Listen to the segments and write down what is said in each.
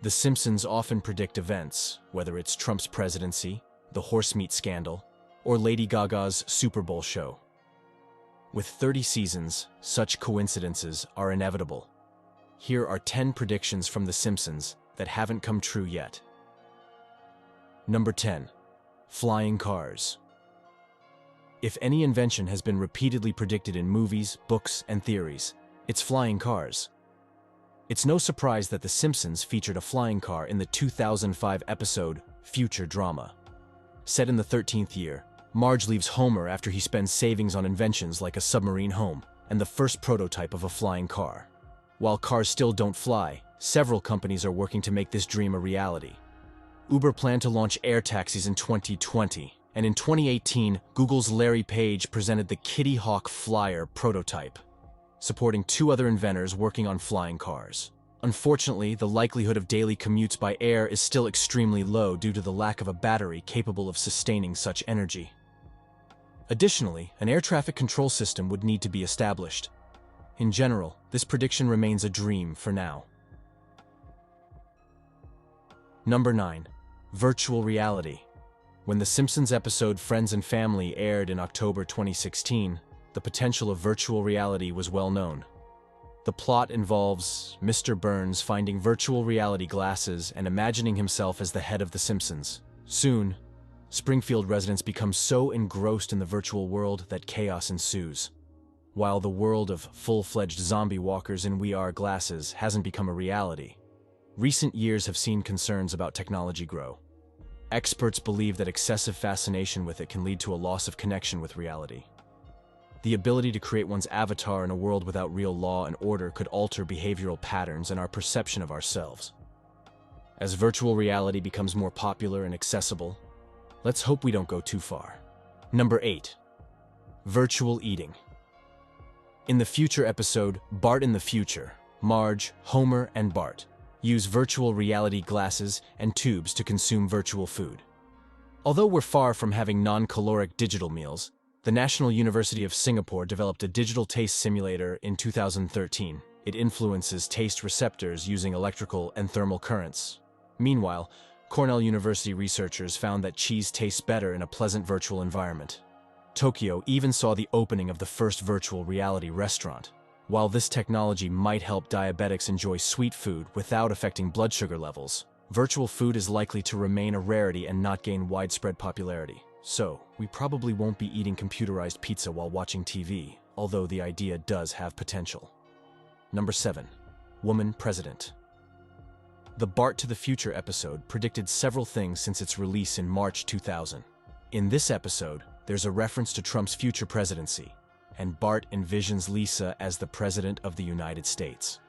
The Simpsons often predict events, whether it's Trump's presidency, the horsemeat scandal, or Lady Gaga's Super Bowl show. With 30 seasons, such coincidences are inevitable. Here are 10 predictions from The Simpsons that haven't come true yet. Number 10. Flying cars. If any invention has been repeatedly predicted in movies, books, and theories, it's flying cars. It's no surprise that The Simpsons featured a flying car in the 2005 episode Future Drama. Set in the 13th year, Marge leaves Homer after he spends savings on inventions like a submarine home and the first prototype of a flying car. While cars still don't fly, several companies are working to make this dream a reality. Uber planned to launch air taxis in 2020, and in 2018, Google's Larry Page presented the Kitty Hawk Flyer prototype, supporting 2 other inventors working on flying cars. Unfortunately, the likelihood of daily commutes by air is still extremely low due to the lack of a battery capable of sustaining such energy. Additionally, an air traffic control system would need to be established. In general, this prediction remains a dream for now. Number 9. Virtual reality. When The Simpsons episode Friends and Family aired in October 2016, the potential of virtual reality was well known. The plot involves Mr. Burns finding virtual reality glasses and imagining himself as the head of The Simpsons. Soon, Springfield residents become so engrossed in the virtual world that chaos ensues. While the world of full-fledged zombie walkers in VR glasses hasn't become a reality, recent years have seen concerns about technology grow. Experts believe that excessive fascination with it can lead to a loss of connection with reality. The ability to create one's avatar in a world without real law and order could alter behavioral patterns and our perception of ourselves. As virtual reality becomes more popular and accessible, let's hope we don't go too far. Number 8. Virtual eating. In the future episode, Bart in the Future, Marge, Homer, and Bart use virtual reality glasses and tubes to consume virtual food. Although we're far from having non-caloric digital meals, the National University of Singapore developed a digital taste simulator in 2013. It influences taste receptors using electrical and thermal currents. Meanwhile, Cornell University researchers found that cheese tastes better in a pleasant virtual environment. Tokyo even saw the opening of the first virtual reality restaurant. While this technology might help diabetics enjoy sweet food without affecting blood sugar levels, virtual food is likely to remain a rarity and not gain widespread popularity. So, we probably won't be eating computerized pizza while watching TV, although the idea does have potential. Number 7. Woman President. The Bart to the Future episode predicted several things since its release in March 2000. In this episode, there's a reference to Trump's future presidency, and Bart envisions Lisa as the President of the United States.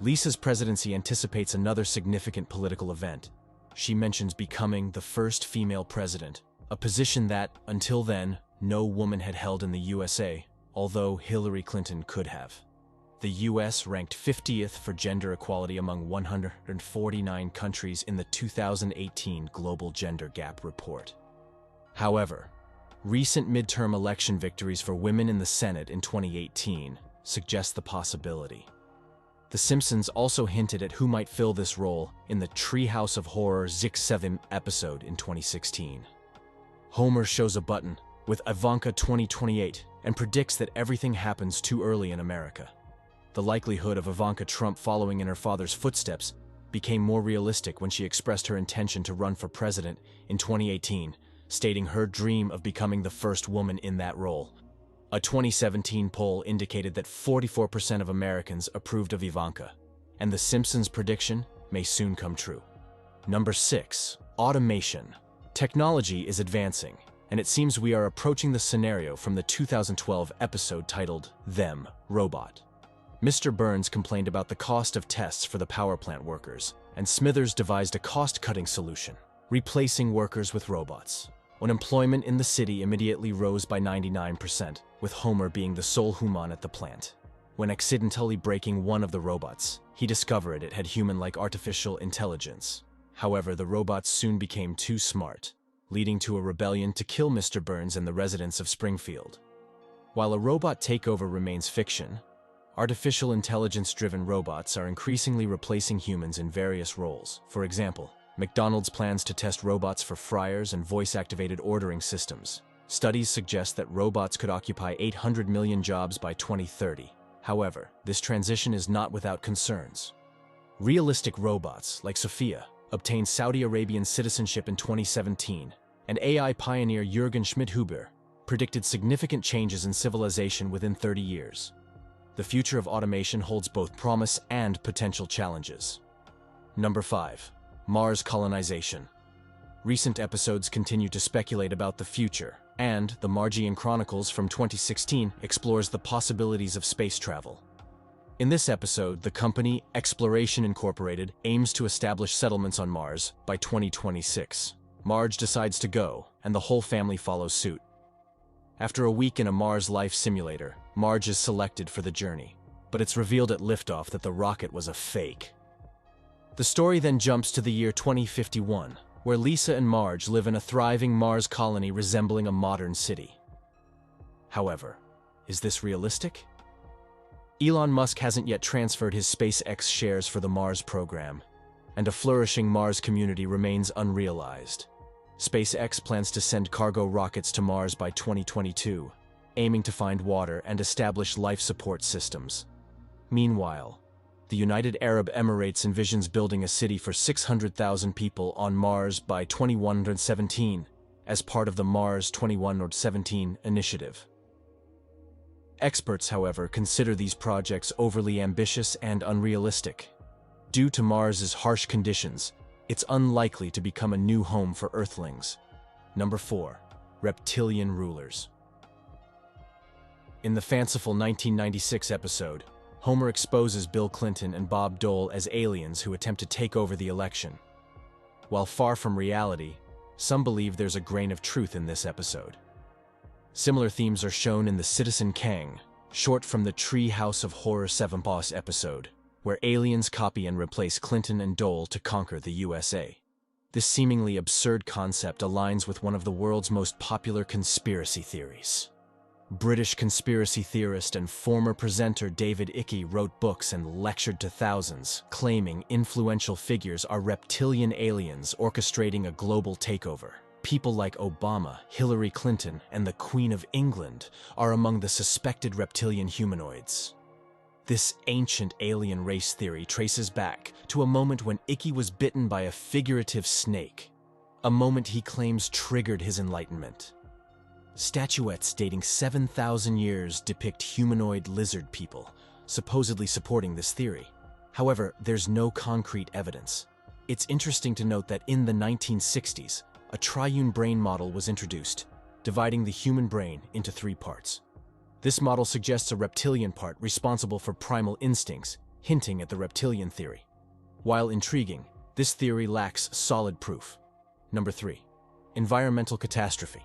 Lisa's presidency anticipates another significant political event. She mentions becoming the first female president, a position that, until then, no woman had held in the USA, although Hillary Clinton could have. The US ranked 50th for gender equality among 149 countries in the 2018 Global Gender Gap Report. However, recent midterm election victories for women in the Senate in 2018 suggest the possibility. The Simpsons also hinted at who might fill this role in the Treehouse of Horror 6-7 episode in 2016. Homer shows a button with Ivanka 2028 and predicts that everything happens too early in America. The likelihood of Ivanka Trump following in her father's footsteps became more realistic when she expressed her intention to run for president in 2018, stating her dream of becoming the first woman in that role. A 2017 poll indicated that 44% of Americans approved of Ivanka, and the Simpsons' prediction may soon come true. Number 6. Automation. Technology is advancing, and it seems we are approaching the scenario from the 2012 episode titled Them, Robot. Mr. Burns complained about the cost of tests for the power plant workers, and Smithers devised a cost-cutting solution, replacing workers with robots. Unemployment in the city immediately rose by 99%, with Homer being the sole human at the plant. When accidentally breaking one of the robots, he discovered it had human-like artificial intelligence. However, the robots soon became too smart, leading to a rebellion to kill Mr. Burns and the residents of Springfield. While a robot takeover remains fiction, Artificial intelligence-driven robots are increasingly replacing humans in various roles. For example, McDonald's plans to test robots for fryers and voice-activated ordering systems. Studies suggest that robots could occupy 800 million jobs by 2030. However, this transition is not without concerns. Realistic robots, like Sophia, obtained Saudi Arabian citizenship in 2017, and AI pioneer Jürgen Schmidhuber predicted significant changes in civilization within 30 years. The future of automation holds both promise and potential challenges. Number 5. Mars colonization. Recent episodes continue to speculate about the future, and the Margian Chronicles from 2016 explores the possibilities of space travel. In this episode, the company Exploration Incorporated aims to establish settlements on Mars by 2026. Marge decides to go, and the whole family follows suit. After a week in a Mars life simulator, Marge is selected for the journey, but it's revealed at liftoff that the rocket was a fake. The story then jumps to the year 2051, where Lisa and Marge live in a thriving Mars colony resembling a modern city. However, is this realistic? Elon Musk hasn't yet transferred his SpaceX shares for the Mars program, and a flourishing Mars community remains unrealized. SpaceX plans to send cargo rockets to Mars by 2022, aiming to find water and establish life support systems. Meanwhile, the United Arab Emirates envisions building a city for 600,000 people on Mars by 2117 as part of the Mars 2117 initiative. Experts, however, consider these projects overly ambitious and unrealistic. Due to Mars's harsh conditions, it's unlikely to become a new home for Earthlings. Number 4. Reptilian rulers. In the fanciful 1996 episode, Homer exposes Bill Clinton and Bob Dole as aliens who attempt to take over the election. While far from reality, some believe there's a grain of truth in this episode. Similar themes are shown in the Citizen Kang, short from the Tree House of Horror 7 Boss episode, where aliens copy and replace Clinton and Dole to conquer the USA. This seemingly absurd concept aligns with one of the world's most popular conspiracy theories. British conspiracy theorist and former presenter David Icke wrote books and lectured to thousands, claiming influential figures are reptilian aliens orchestrating a global takeover. People like Obama, Hillary Clinton, and the Queen of England are among the suspected reptilian humanoids. This ancient alien race theory traces back to a moment when Icke was bitten by a figurative snake, a moment he claims triggered his enlightenment. Statuettes dating 7,000 years depict humanoid lizard people, supposedly supporting this theory. However, there's no concrete evidence. It's interesting to note that in the 1960s, a triune brain model was introduced, dividing the human brain into 3 parts. This model suggests a reptilian part responsible for primal instincts, hinting at the reptilian theory. While intriguing, this theory lacks solid proof. Number 3. Environmental catastrophe.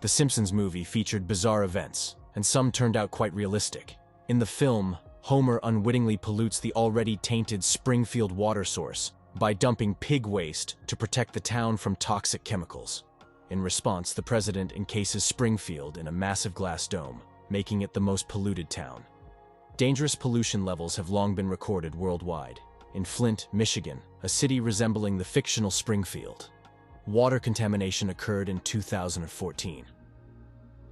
The Simpsons movie featured bizarre events, and some turned out quite realistic. In the film, Homer unwittingly pollutes the already tainted Springfield water source by dumping pig waste to protect the town from toxic chemicals. In response, the president encases Springfield in a massive glass dome, making it the most polluted town. Dangerous pollution levels have long been recorded worldwide. In Flint, Michigan, a city resembling the fictional Springfield, water contamination occurred in 2014.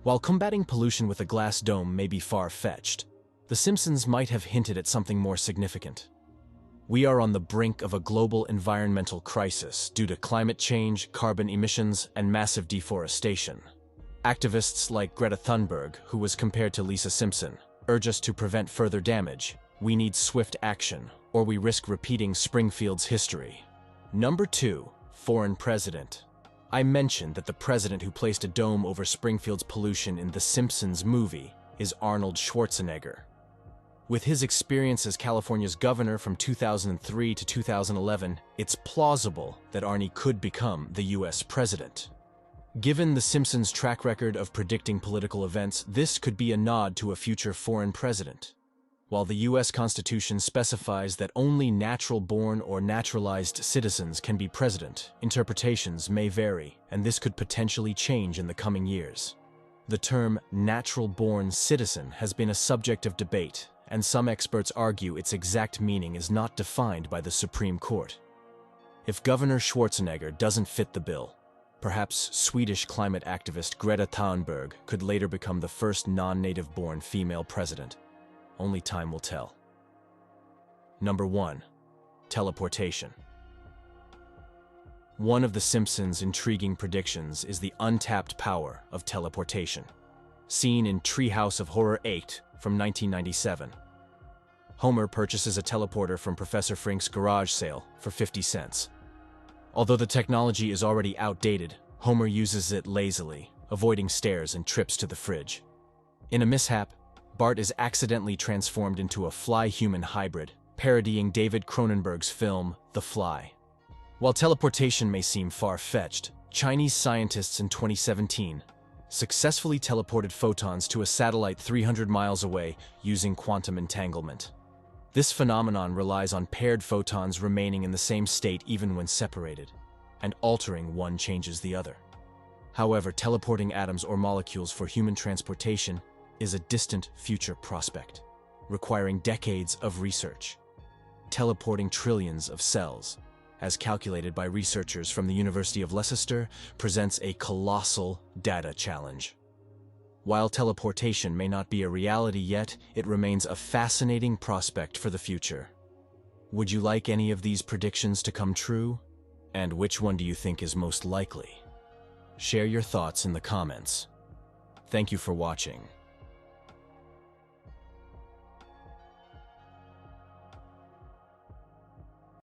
While combating pollution with a glass dome may be far-fetched, The Simpsons might have hinted at something more significant. We are on the brink of a global environmental crisis due to climate change, carbon emissions, and massive deforestation. Activists like Greta Thunberg, who was compared to Lisa Simpson, urge us to prevent further damage. We need swift action, or we risk repeating Springfield's history. Number 2. Foreign president. I mentioned that the president who placed a dome over Springfield's pollution in The Simpsons movie is Arnold Schwarzenegger. With his experience as California's governor from 2003 to 2011, it's plausible that Arnie could become the US president. Given The Simpsons' track record of predicting political events, this could be a nod to a future foreign president. While the US Constitution specifies that only natural-born or naturalized citizens can be president, interpretations may vary, and this could potentially change in the coming years. The term natural-born citizen has been a subject of debate, and some experts argue its exact meaning is not defined by the Supreme Court. If Governor Schwarzenegger doesn't fit the bill, perhaps Swedish climate activist Greta Thunberg could later become the first non-native-born female president. Only time will tell. Number 1. Teleportation. One of The Simpsons' intriguing predictions is the untapped power of teleportation, seen in Treehouse of Horror 8 from 1997. Homer purchases a teleporter from Professor Frink's garage sale for 50 cents. Although the technology is already outdated, Homer uses it lazily, avoiding stairs and trips to the fridge. In a mishap, Bart is accidentally transformed into a fly-human hybrid, parodying David Cronenberg's film The Fly. While teleportation may seem far-fetched, Chinese scientists in 2017 successfully teleported photons to a satellite 300 miles away using quantum entanglement. This phenomenon relies on paired photons remaining in the same state even when separated, and altering one changes the other. However, teleporting atoms or molecules for human transportation is a distant future prospect, requiring decades of research. Teleporting trillions of cells, as calculated by researchers from the University of Leicester, presents a colossal data challenge. While teleportation may not be a reality yet, it remains a fascinating prospect for the future. Would you like any of these predictions to come true? And which one do you think is most likely? Share your thoughts in the comments. Thank you for watching.